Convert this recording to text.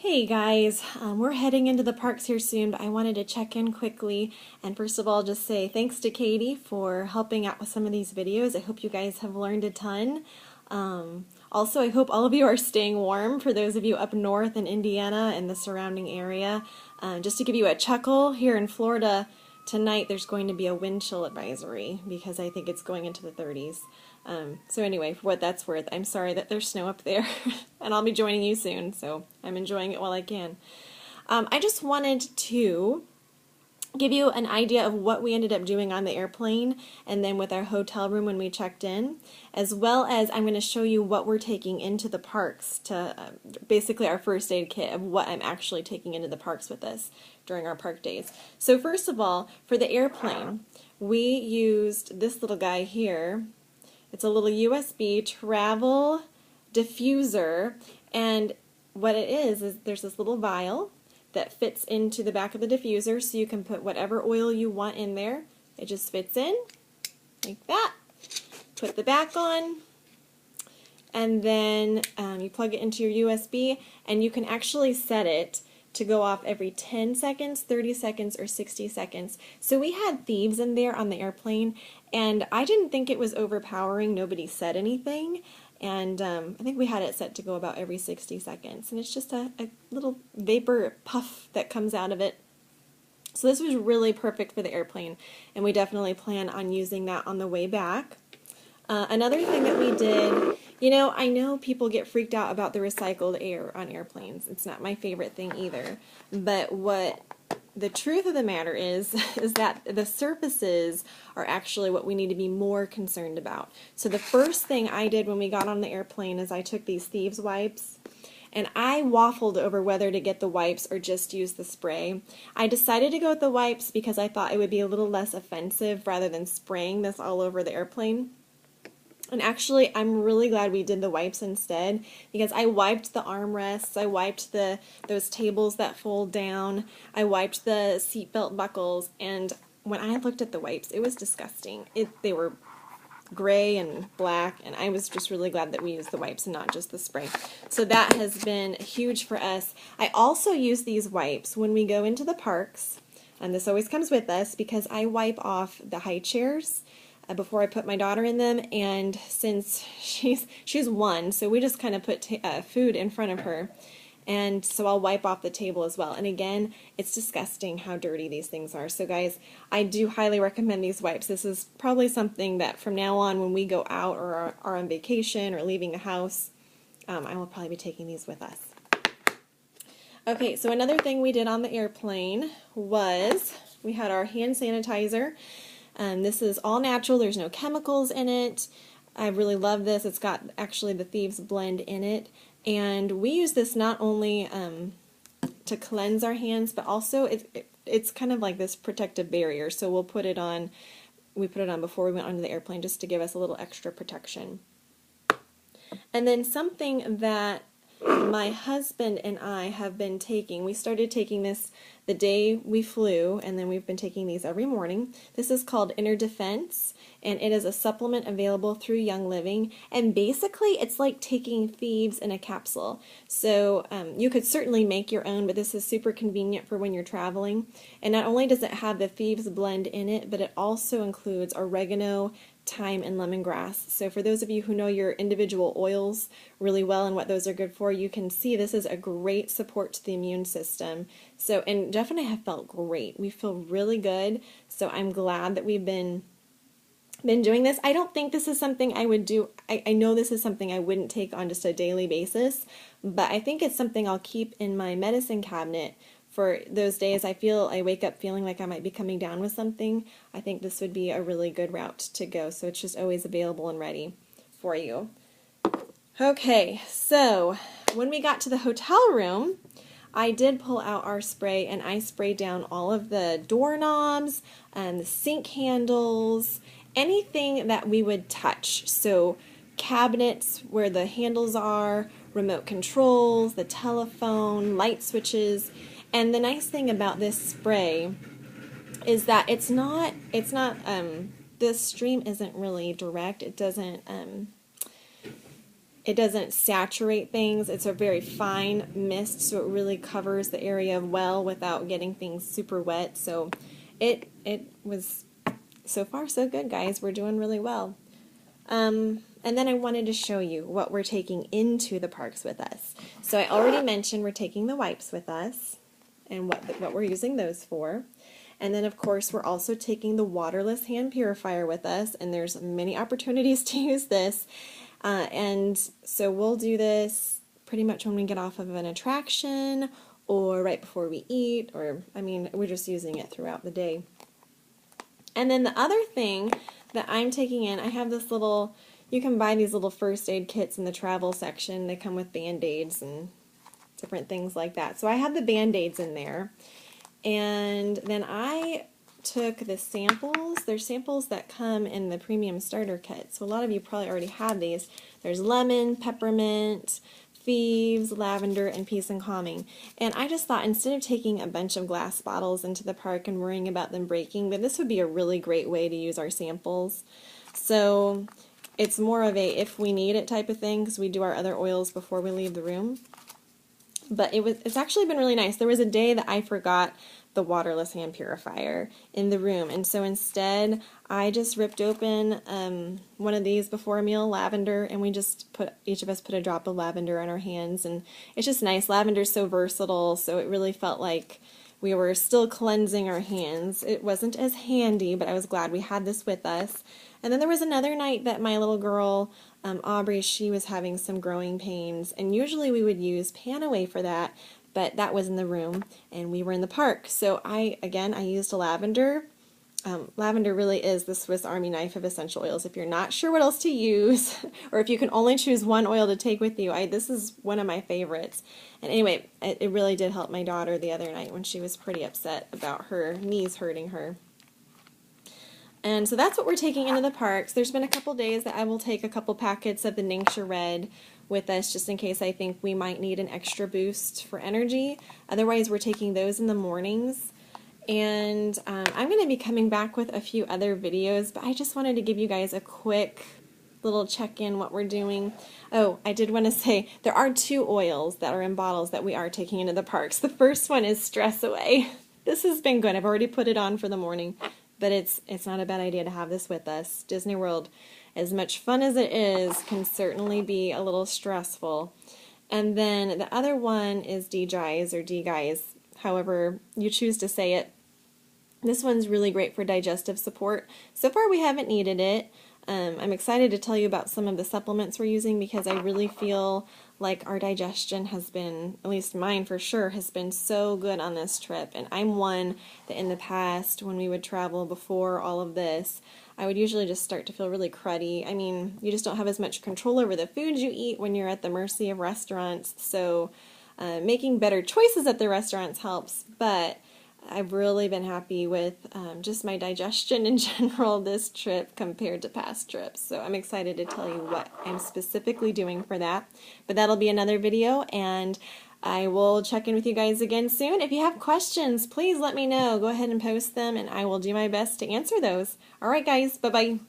Hey guys, we're heading into the parks here soon, but I wanted to check in quickly and first of all just say thanks to Katie for helping out with some of these videos. I hope you guys have learned a ton. Also, I hope all of you are staying warm for those of you up north in Indiana and the surrounding area. Just to give you a chuckle, here in Florida tonight there's going to be a wind chill advisory because I think it's going into the 30s. So anyway, for what that's worth, I'm sorry that there's snow up there, and I'll be joining you soon, so I'm enjoying it while I can. I just wanted to give you an idea of what we ended up doing on the airplane and then with our hotel room when we checked in, as well as I'm going to show you what we're taking into the parks to basically our first aid kit of what I'm actually taking into the parks with us during our park days. So first of all, for the airplane, we used this little guy here. It's a little USB travel diffuser, and what it is there's this little vial that fits into the back of the diffuser, so you can put whatever oil you want in there. It just fits in like that. Put the back on, and then you plug it into your USB, and you can actually set it to go off every 10 seconds, 30 seconds, or 60 seconds. So we had thieves in there on the airplane, and I didn't think it was overpowering. Nobody said anything, and I think we had it set to go about every 60 seconds. And it's just a little vapor puff that comes out of it. So this was really perfect for the airplane, and we definitely plan on using that on the way back. Another thing that we did, I know people get freaked out about the recycled air on airplanes. It's not my favorite thing either. But what the truth of the matter is that the surfaces are actually what we need to be more concerned about. So the first thing I did when we got on the airplane is I took these thieves wipes, and I waffled over whether to get the wipes or just use the spray. I decided to go with the wipes because I thought it would be a little less offensive rather than spraying this all over the airplane. And actually, I'm really glad we did the wipes instead, because I wiped the armrests, I wiped those tables that fold down, I wiped the seatbelt buckles, and when I looked at the wipes, it was disgusting. They were gray and black, and I was just really glad that we used the wipes and not just the spray. So that has been huge for us. I also use these wipes when we go into the parks, and this always comes with us because I wipe off the high chairs before I put my daughter in them, and since she's one, so we just kind of put food in front of her, and so I'll wipe off the table as well. And again, it's disgusting how dirty these things are. So guys, I do highly recommend these wipes. This is probably something that from now on when we go out or are on vacation or leaving the house, I will probably be taking these with us. Okay, so another thing we did on the airplane was we had our hand sanitizer. This is all natural. There's no chemicals in it. I really love this. It's got actually the Thieves Blend in it. And we use this not only to cleanse our hands, but also it's kind of like this protective barrier. So we'll put it on, we put it on before we went onto the airplane just to give us a little extra protection. And then something that my husband and I have been taking, we started taking this the day we flew, and then we've been taking these every morning. This is called Inner Defense, and it is a supplement available through Young Living, and basically it's like taking Thieves in a capsule. So you could certainly make your own, but this is super convenient for when you're traveling. And not only does it have the Thieves Blend in it, but it also includes oregano, thyme, and lemongrass. So for those of you who know your individual oils really well and what those are good for, you can see this is a great support to the immune system. So, and Jeff and I have felt great. We feel really good. So I'm glad that we've been doing this. I don't think this is something I would do. I know this is something I wouldn't take on just a daily basis, but I think it's something I'll keep in my medicine cabinet for those days I wake up feeling like I might be coming down with something. I think this would be a really good route to go, so it's just always available and ready for you. Okay, so when we got to the hotel room, I did pull out our spray, and I sprayed down all of the doorknobs and the sink handles, anything that we would touch. So cabinets where the handles are, remote controls, the telephone, light switches. And the nice thing about this spray is that the stream isn't really direct. It doesn't, it doesn't saturate things. It's a very fine mist, so it really covers the area well without getting things super wet. So it was, so far so good, guys. We're doing really well. And then I wanted to show you what we're taking into the parks with us. So I already mentioned we're taking the wipes with us and what we're using those for. And then, of course, we're also taking the waterless hand purifier with us, and there's many opportunities to use this. And so we'll do this pretty much when we get off of an attraction or right before we eat, or, I mean, we're just using it throughout the day. And then the other thing that I'm taking in, I have this little, you can buy these little first aid kits in the travel section. They come with Band-Aids and different things like that. So I have the Band-Aids in there. And then I took the samples. There's samples that come in the premium starter kit. So a lot of you probably already have these. There's lemon, peppermint, thieves, lavender, and peace and calming. And I just thought, instead of taking a bunch of glass bottles into the park and worrying about them breaking, that this would be a really great way to use our samples. So it's more of a if we need it type of thing, because we do our other oils before we leave the room. But it's actually been really nice. There was a day that I forgot the waterless hand purifier in the room, and so instead I just ripped open one of these before a meal, lavender, and we just each of us put a drop of lavender on our hands, and it's just nice. Lavender's so versatile, so it really felt like we were still cleansing our hands. It wasn't as handy, but I was glad we had this with us. And then there was another night that my little girl, Aubrey, she was having some growing pains, and usually we would use Panaway for that, but that was in the room, and we were in the park. So I used a lavender. Lavender really is the Swiss Army knife of essential oils. If you're not sure what else to use, or if you can only choose one oil to take with you, this is one of my favorites. And anyway, it really did help my daughter the other night when she was pretty upset about her knees hurting her. And so that's what we're taking into the parks. There's been a couple days that I will take a couple packets of the Ningxia Red with us, just in case I think we might need an extra boost for energy. Otherwise, we're taking those in the mornings. And I'm going to be coming back with a few other videos, but I just wanted to give you guys a quick little check-in what we're doing. Oh, I did want to say there are 2 oils that are in bottles that we are taking into the parks. The first one is Stress Away. This has been good. I've already put it on for the morning. But it's not a bad idea to have this with us. Disney World, as much fun as it is, can certainly be a little stressful. And then the other one is D-Guys, or D-Guys, however you choose to say it. This one's really great for digestive support. So far we haven't needed it. I'm excited to tell you about some of the supplements we're using, because I really feel like our digestion has been, at least mine for sure, has been so good on this trip. And I'm one that in the past, when we would travel before all of this, I would usually just start to feel really cruddy. I mean, you just don't have as much control over the foods you eat when you're at the mercy of restaurants. So making better choices at the restaurants helps, but I've really been happy with just my digestion in general this trip compared to past trips. So I'm excited to tell you what I'm specifically doing for that. But that'll be another video, and I will check in with you guys again soon. If you have questions, please let me know. Go ahead and post them, and I will do my best to answer those. All right, guys. Bye-bye.